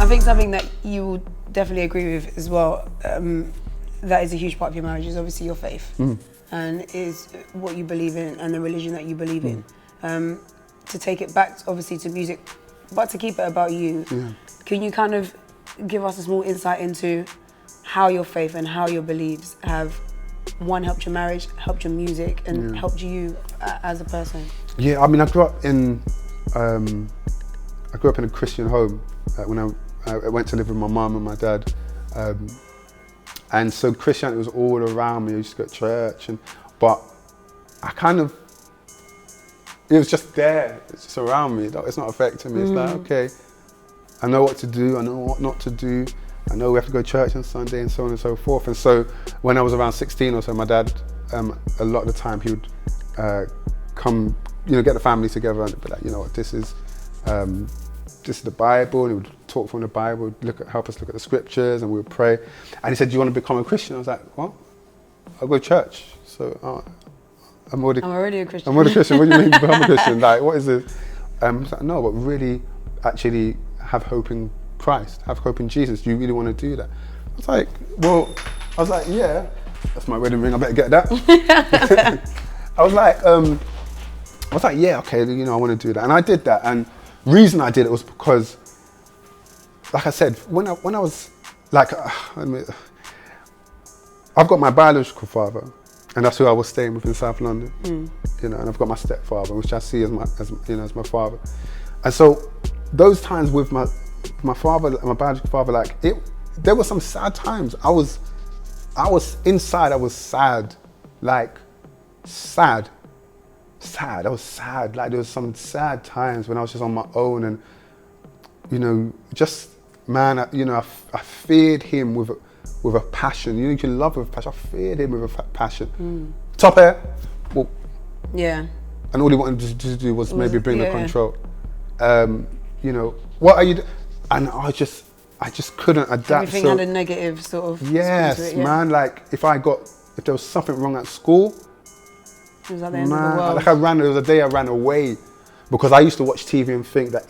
think something that you will definitely agree with as well, that is a huge part of your marriage, is obviously your faith. And is what you believe in and the religion that you believe in. To take it back, obviously, to music, but to keep it about you, can you kind of give us a small insight into how your faith and how your beliefs have, one, helped your marriage, helped your music, and helped you as a person? Yeah, I mean, I grew up in a Christian home when I went to live with my mum and my dad. And so Christianity was all around me. I used to go to church, but I kind of, it was just there. It's just around me. It's not affecting me. It's like, okay, I know what to do. I know what not to do. I know we have to go to church on Sunday and so on and so forth. And so when I was around 16 or so, my dad, a lot of the time he would come, get the family together and be like, you know what, this is the Bible, and he would talk from the Bible, help us look at the scriptures, and we would pray. And he said, do you want to become a Christian? I was like, well, I'll go to church. So I'm already a Christian. I'm already a Christian. What do you mean become a Christian? Like, what is this? I was like, no, but really actually have hope in Christ, have hope in Jesus. Do you really want to do that? I was like, yeah, that's my wedding ring, I better get that. I was like, yeah, okay, I want to do that. And I did that. And reason I did it was because, like I said, when I was like, I've got my biological father, and that's who I was staying with in South London. And I've got my stepfather, which I see as my father. And so those times with my father, my biological father, there were some sad times. I was inside. I was sad, sad. I was sad. Like, there was some sad times when I was just on my own, and I feared him with a passion. You can love with passion. I feared him with a passion. Top hair, well, yeah. And all he wanted to do was maybe bring the control. What are you? And I just couldn't adapt. Everything had a negative sort of. Yes, man. Like, if there was something wrong at school. It was at the end of the world. Like, there was a day I ran away because I used to watch TV and think that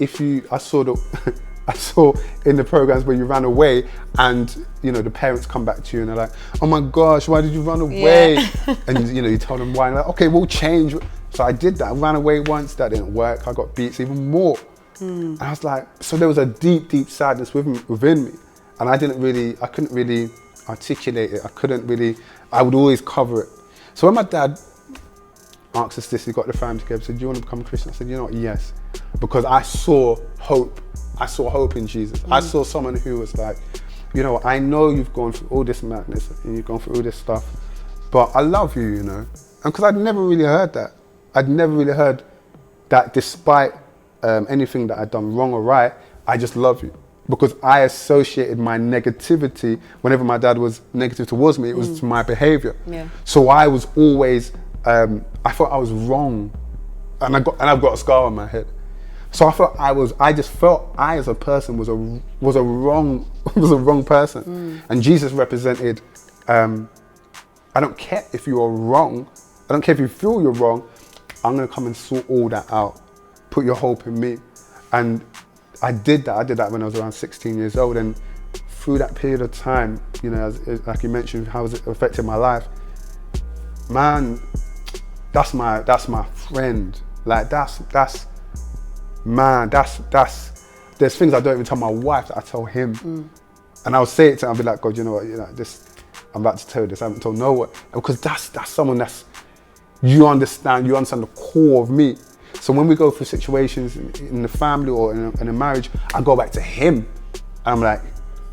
I saw in the programs where you ran away and, the parents come back to you and they're like, oh my gosh, why did you run away? Yeah. And, you tell them why. And like, okay, we'll change. So I did that. I ran away once. That didn't work. I got beats even more. And I was like, so there was a deep, deep sadness within me. And I couldn't really articulate it. I would always cover it. So when my dad asked us this, he got the family together, said, do you want to become a Christian? I said, yes. Because I saw hope. I saw hope in Jesus. I saw someone who was like, I know you've gone through all this madness and you've gone through all this stuff, but I love you, And because I'd never really heard that. I'd never really heard that despite anything that I'd done wrong or right, I just love you. Because I associated my negativity, whenever my dad was negative towards me, it was to my behavior. Yeah. So I was always, I thought I was wrong. And I've got a scar on my head. So I just felt I as a person was a wrong person. And Jesus represented, I don't care if you are wrong, I don't care if you feel you're wrong, I'm gonna come and sort all that out. Put your hope in me. And I did that when I was around 16 years old, and through that period of time, like you mentioned, how it affected my life, man, that's my friend. Like, that's there's things I don't even tell my wife that I tell him. And I'll say it to him, I'll be like, God, you know what, this, I'm about to tell you this, I haven't told no one. Because that's someone you understand the core of me. So when we go through situations in the family or in a marriage, I go back to him and I'm like,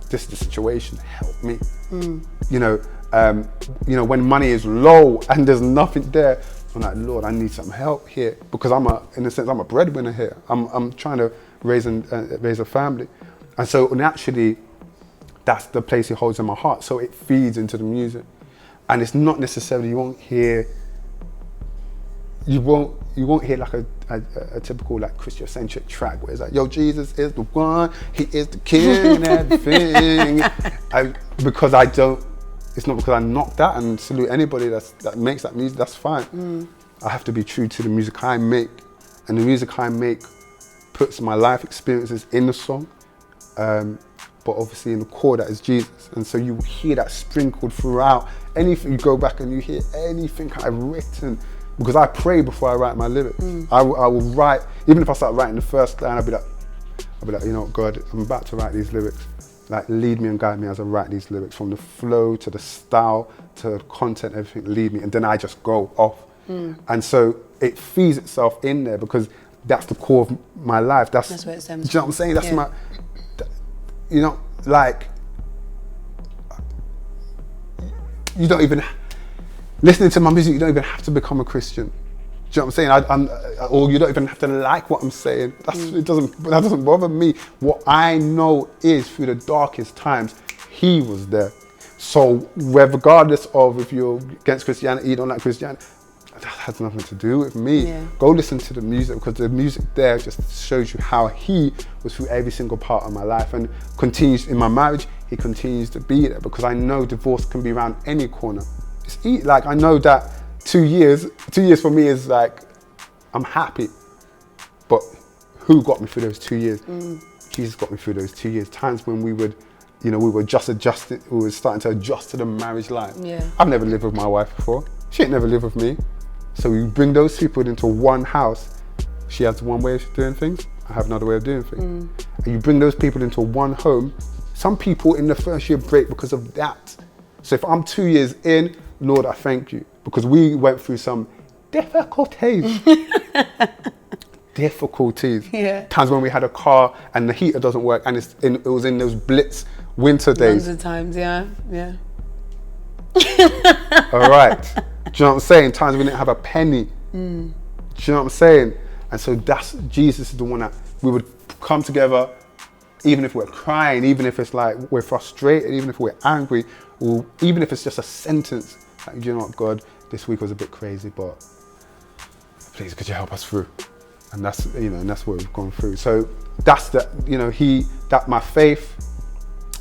this is the situation, help me. When money is low and there's nothing there, I'm like, Lord, I need some help here, because I'm a breadwinner here. I'm trying to raise a family. And so naturally, that's the place he holds in my heart. So it feeds into the music. And it's not necessarily, you won't hear like a typical like Christocentric track where it's like, yo, Jesus is the one, he is the king and everything. It's not because I knock that and salute anybody that makes that music, that's fine. I have to be true to the music I make. And the music I make puts my life experiences in the song. but obviously in the core that is Jesus. And so you hear that sprinkled throughout. Anything, you go back and you hear anything I've written, because I pray before I write my lyrics. I will write, even if I start writing the first line, I'll be like, you know what, God, I'm about to write these lyrics. Like, lead me and guide me as I write these lyrics, from the flow to the style to the content, everything, lead me. And then I just go off. And so it feeds itself in there, because that's the core of my life. That's where it stems. Do you know what I'm saying? That's my, you know, like, you don't even, listening to my music, you don't even have to become a Christian. Do you know what I'm saying? Or you don't even have to like what I'm saying. That doesn't bother me. What I know is, through the darkest times, he was there. So regardless of if you're against Christianity, you don't like Christianity, that has nothing to do with me. Go listen to the music, because the music there just shows you how he was through every single part of my life, and continues in my marriage. He continues to be there, because I know divorce can be around any corner. Like, I know that 2 years for me is like, I'm happy, but who got me through those 2 years? Jesus got me through those 2 years. Times when we were just adjusted, we were starting to adjust to the marriage life. I've never lived with my wife before. She ain't never lived with me. So we bring those people into one house. She has one way of doing things, I have another way of doing things. And you bring those people into one home. Some people in the first year break because of that. So if I'm 2 years in, Lord, I thank you, because we went through some difficulties. Times when we had a car and the heater doesn't work, and it was in those blitz winter days. Tons of times, yeah. All right. Do you know what I'm saying? Times we didn't have a penny. Do you know what I'm saying? And so Jesus is the one that we would come together, even if we're crying, even if it's like we're frustrated, even if we're angry, or even if it's just a sentence. Like, you know what, God, this week was a bit crazy, but please, could you help us through? And that's, and that's what we've gone through. So that's my faith,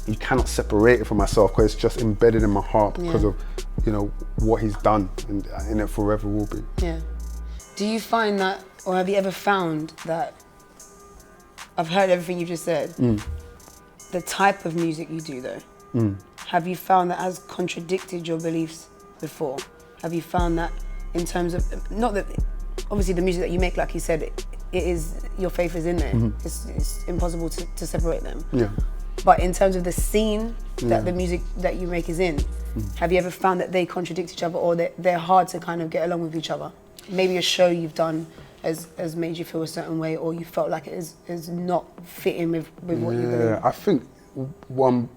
you cannot separate it from myself, because it's just embedded in my heart because of, what he's done, and it forever will be. Yeah. Do you find that, or have you ever found that, I've heard everything you just said, the type of music you do though, have you found that has contradicted your beliefs before? Have you found that in terms of, not that, obviously the music that you make, like you said, it is, your faith is in there. It's impossible to separate them. Yeah. But in terms of the scene that the music that you make is in, have you ever found that they contradict each other, or they're hard to kind of get along with each other? Maybe a show you've done has made you feel a certain way, or you felt like it is not fitting with what you believe? Yeah, I think one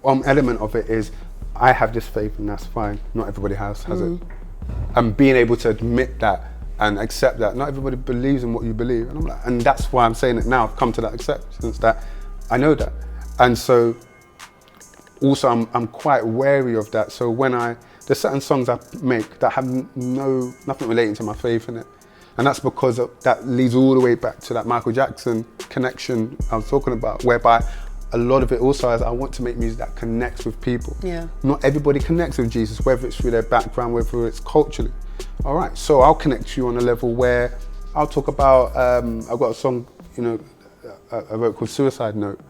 element of it is, I have this faith and that's fine. Not everybody has it. And being able to admit that and accept that not everybody believes in what you believe. And I'm like, and that's why I'm saying it now. I've come to that acceptance that I know that. And so also I'm quite wary of that. So when there's certain songs I make that have nothing relating to my faith in it. And that's because that leads all the way back to that Michael Jackson connection I was talking about, whereby a lot of it also is, I want to make music that connects with people. Yeah. Not everybody connects with Jesus, whether it's through their background, whether it's culturally. All right, so I'll connect you on a level where I'll talk about, I've got a song, I wrote called Suicide Note,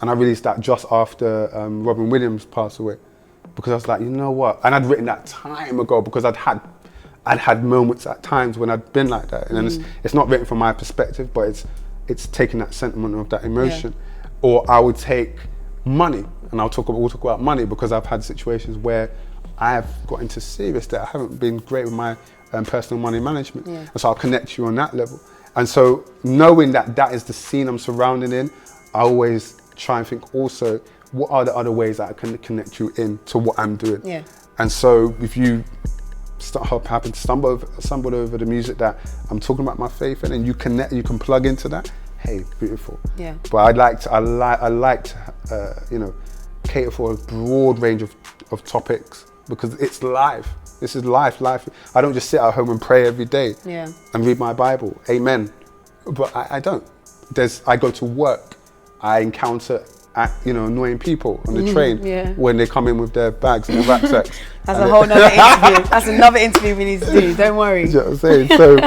and I released that just after Robin Williams passed away, because I was like, you know what? And I'd written that time ago, because I'd had moments at times when I'd been like that, and it's not written from my perspective, but it's taking that sentiment of that emotion. Yeah. Or I would take money, and we'll talk about money, because I've had situations where I've got into serious debt. I haven't been great with my personal money management. Yeah. And so I'll connect you on that level. And so knowing that is the scene I'm surrounded in, I always try and think also, what are the other ways that I can connect you into what I'm doing? Yeah. And so if you happen to stumble over the music that I'm talking about my faith in, and you can plug into that, hey, beautiful. Yeah. But I like to cater for a broad range of topics, because it's life. This is life. I don't just sit at home and pray every day and read my Bible. Amen. But I don't. I go to work. I encounter annoying people on the train when they come in with their bags and their rucksacks. That's a whole nother interview. That's another interview we need to do. Don't worry. You know what I'm saying? So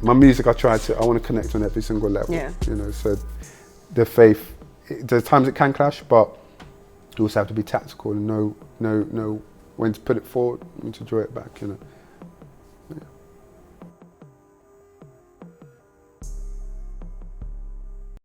my music, I want to connect on every single level. Yeah. So the faith there's times it can clash, but you also have to be tactical and know when to put it forward, when to draw it back.